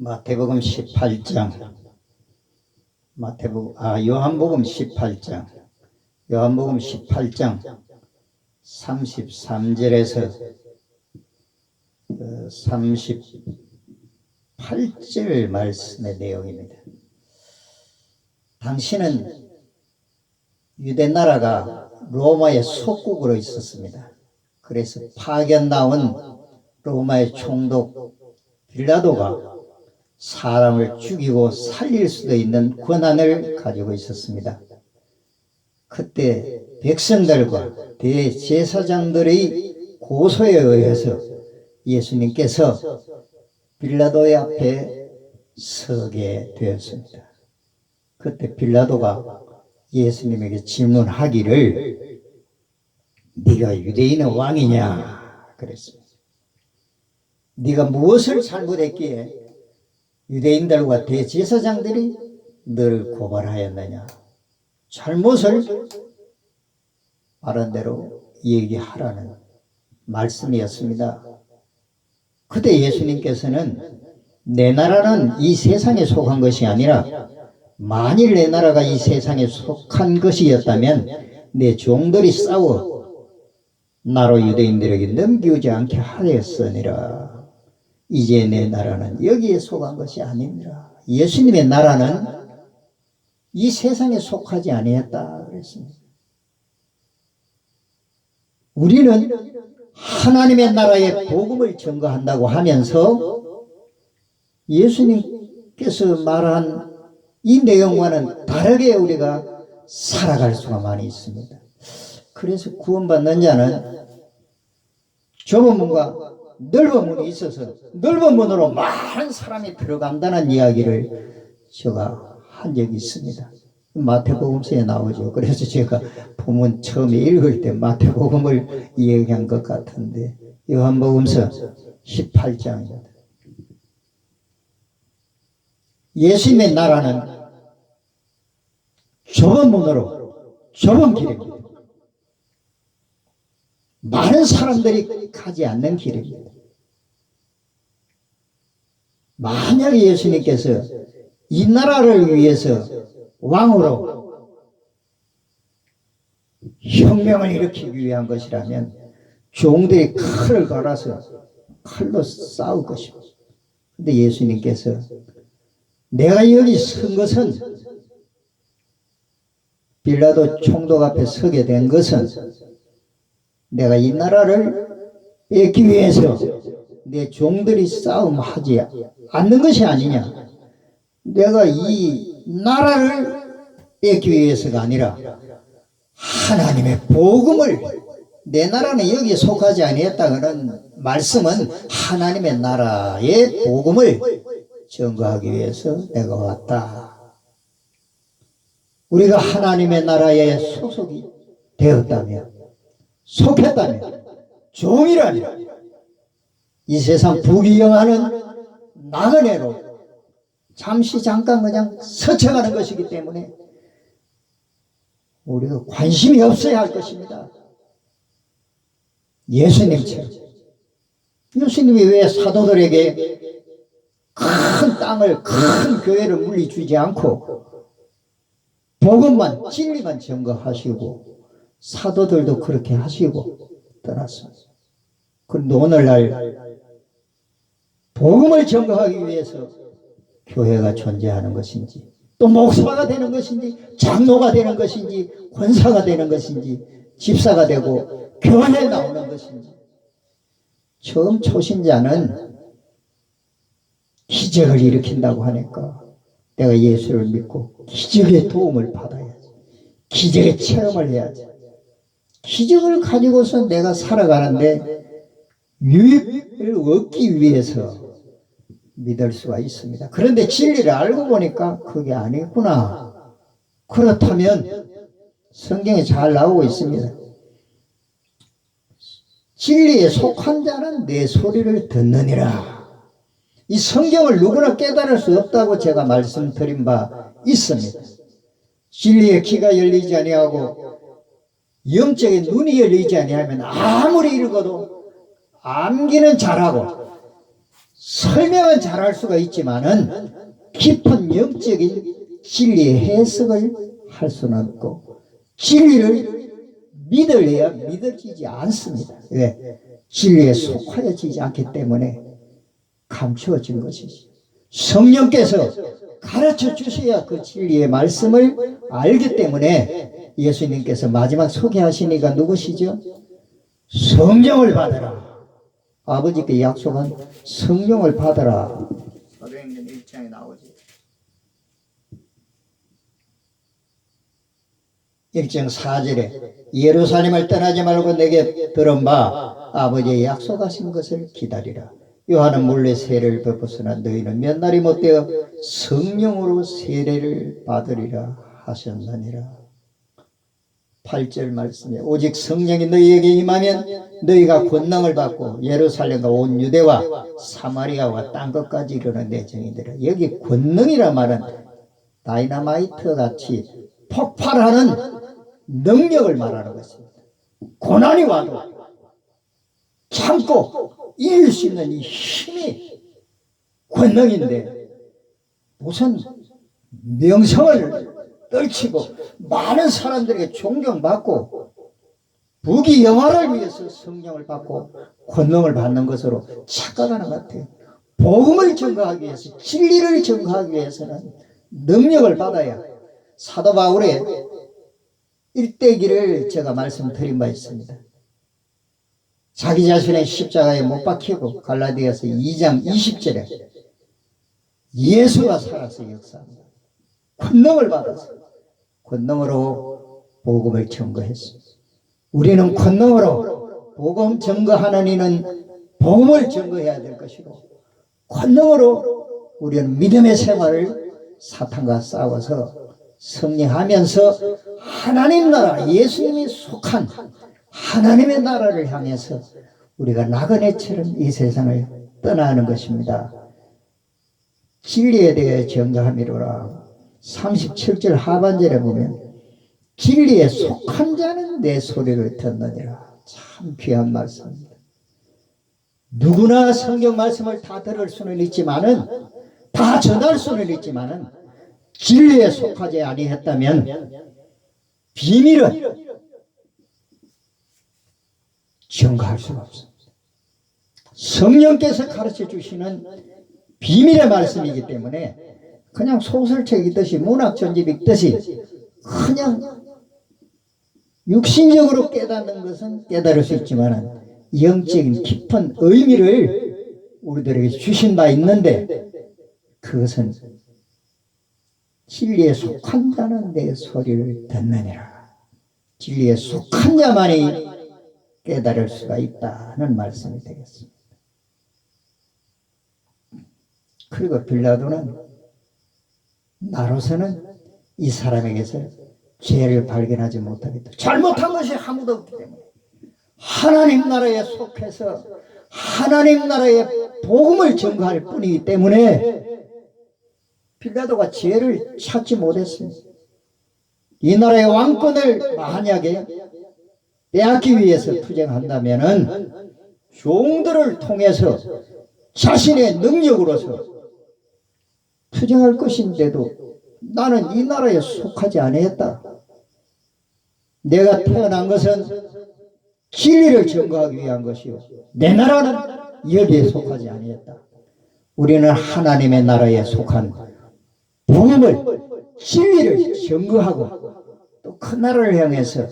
마태복음 18장, 요한복음 18장, 요한복음 18장 33절에서 38절 말씀의 내용입니다. 당시는 유대나라가 로마의 속국으로 있었습니다. 그래서 파견 나온 로마의 총독 빌라도가 사람을 죽이고 살릴 수도 있는 권한을 가지고 있었습니다. 그때 백성들과 대제사장들의 고소에 의해서 예수님께서 빌라도의 앞에 서게 되었습니다. 그때 빌라도가 예수님에게 질문하기를 네가 유대인의 왕이냐 그랬습니다. 네가 무엇을 잘못했기에 유대인들과 대제사장들이 너를 고발하였느냐. 잘못을 말한 대로 얘기하라는 말씀이었습니다. 그때 예수님께서는 내 나라는 이 세상에 속한 것이 아니라 만일 내 나라가 이 세상에 속한 것이었다면 내 종들이 싸워 나로 유대인들에게 넘기지 않게 하였으니라. 이제 내 나라는 여기에 속한 것이 아닙니다. 예수님의 나라는 이 세상에 속하지 아니었다 그랬습니다. 우리는 하나님의 나라의 복음을 전거한다고 하면서 예수님께서 말한 이 내용과는 다르게 우리가 살아갈 수가 많이 있습니다. 그래서 구원받는 자는 좁은 문과 넓은 문이 있어서 넓은 문으로 많은 사람이 들어간다는 이야기를 제가 한 적이 있습니다. 마태복음서에 나오죠. 그래서 제가 본문 처음에 읽을 때 마태복음을 이야기한 것 같은데 요한복음서 18장입니다. 예수님의 나라는 좁은 문으로 좁은 길입니다. 많은 사람들이 가지 않는 길입니다. 만약에 예수님께서 이 나라를 위해서 왕으로 혁명을 일으키기 위한 것이라면 종들이 칼을 갈아서 칼로 싸울 것입니다. 그런데 예수님께서 내가 여기 선 것은 빌라도 총독 앞에 서게 된 것은 내가 이 나라를 뺏기 위해서 내 종들이 싸움하지 않는 것이 아니냐. 내가 이 나라를 뺏기 위해서가 아니라 하나님의 복음을 내 나라는 여기에 속하지 아니했다는 말씀은 하나님의 나라의 복음을 전거하기 위해서 내가 왔다. 우리가 하나님의 나라에 소속이 되었다면 속했다면 종이라면 이 세상 부귀영화는 나그네로 잠시 잠깐 그냥 스쳐가는 것이기 때문에 우리가 관심이 없어야 할 것입니다. 예수님처럼 예수님이 왜 사도들에게 큰 땅을 큰 교회를 물리주지 않고 복음만 진리만 전거하시고 사도들도 그렇게 하시고 떠났습니다. 그런데 오늘날 복음을 전거하기 위해서 교회가 존재하는 것인지 또 목사가 되는 것인지 장로가 되는 것인지 권사가 되는 것인지 집사가 되고 교회에 나오는 것인지 처음 초신자는 기적을 일으킨다고 하니까 내가 예수를 믿고 기적의 도움을 받아야지. 기적의 체험을 해야지. 기적을 가지고서 내가 살아가는데 유익을 얻기 위해서 믿을 수가 있습니다. 그런데 진리를 알고 보니까 그게 아니구나. 그렇다면 성경에 잘 나오고 있습니다. 진리에 속한 자는 내 소리를 듣느니라. 이 성경을 누구나 깨달을 수 없다고 제가 말씀드린 바 있습니다. 진리의 귀가 열리지 아니하고 영적인 눈이 열리지 아니하면 아무리 읽어도 암기는 잘하고 설명은 잘할 수가 있지만은 깊은 영적인 진리의 해석을 할 수는 없고, 진리를 믿을래야 믿어지지 않습니다. 왜? 진리에 속하여지지 않기 때문에 감추어진 것이지. 성령께서 가르쳐 주셔야 그 진리의 말씀을 알기 때문에 예수님께서 마지막 소개하시니까 누구시죠? 성령을 받아라. 아버지께 약속한 성령을 받아라. 사도행전 1장에 나오지. 1장 4절에 예루살렘을 떠나지 말고 내게 들은 바 아버지의 약속하신 것을 기다리라. 요한은 물레 세례를 베풀었으나 너희는 몇 날이 못되어 성령으로 세례를 받으리라 하셨느니라. 8절 말씀에 오직 성령이 너희에게 임하면 너희가 권능을 받고 예루살렘과 온 유대와 사마리아와 땅 끝까지 이르는 내 증인되라. 여기 권능이란 말은 다이너마이트 같이 폭발하는 능력을 말하는 것입니다. 고난이 와도 참고 이길 수 있는 이 힘이 권능인데, 무슨 명성을 떨치고 많은 사람들에게 존경받고 부귀영화를 위해서 성령을 받고 권능을 받는 것으로 착각하는 것 같아요. 복음을 증거하기 위해서, 진리를 증거하기 위해서는 능력을 받아야. 사도 바울의 일대기를 제가 말씀드린 바 있습니다. 자기 자신의 십자가에 못 박히고 갈라디아서 2장 20절에 예수가 살아서 역사합니다. 권능을 받아서 권능으로 복음을 증거했습니다. 우리는 권능으로 복음 증거하는 이는 복음을 증거해야 될 것이고, 권능으로 우리는 믿음의 생활을 사탄과 싸워서 승리하면서 하나님 나라, 예수님이 속한 하나님의 나라를 향해서 우리가 나그네처럼 이 세상을 떠나는 것입니다. 진리에 대해 증거함이로라. 37절 하반절에 보면 진리에 속한 자는 내 소리를 듣느니라. 참 귀한 말씀입니다. 누구나 성경 말씀을 다 들을 수는 있지만은, 다 전할 수는 있지만은, 진리에 속하지 아니했다면 비밀은 증거할 수가 없습니다. 성령께서 가르쳐 주시는 비밀의 말씀이기 때문에 그냥 소설책 읽듯이, 문학 전집 읽듯이 그냥 육신적으로 깨닫는 것은 깨달을 수 있지만 영적인 깊은 의미를 우리들에게 주신 바 있는데, 그것은 진리에 속한 자는 내 소리를 듣느니라. 진리에 속한 자만이 깨달을 수가 있다는 말씀이 되겠습니다. 그리고 빌라도는 나로서는 이 사람에게서 죄를 발견하지 못하겠다. 잘못한 것이 아무도 없기 때문에 하나님 나라에 속해서 하나님 나라의 복음을 전가할 뿐이기 때문에 빌라도가 죄를 찾지 못했습니다. 이 나라의 왕권을 만약에 빼앗기 위해서 투쟁한다면은 종들을 통해서 자신의 능력으로서 투쟁할 것인데도 나는 이 나라에 속하지 아니했다. 내가 태어난 것은 진리를 증거하기 위한 것이요, 내 나라는 여기에 속하지 아니했다. 우리는 하나님의 나라에 속한 복음을, 진리를 증거하고 또 그 나라를 향해서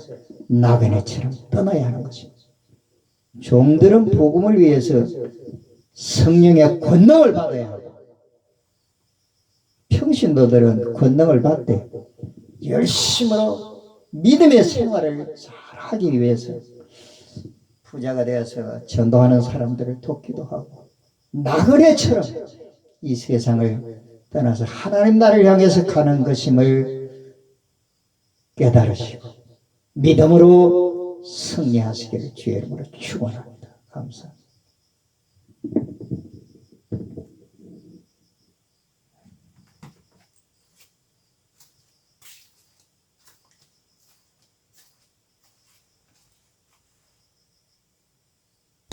나그네처럼 떠나야 하는 것입니다. 종들은 복음을 위해서 성령의 권능을 받아야 하고, 평신도들은 권능을 받되 열심으로 믿음의 생활을 잘하기 위해서 부자가 되어서 전도하는 사람들을 돕기도 하고, 나그네처럼 이 세상을 떠나서 하나님 나라를 향해서 가는 것임을 깨달으시고 믿음으로 승리하시기를 주의 이름으로 축원합니다. 감사합니다.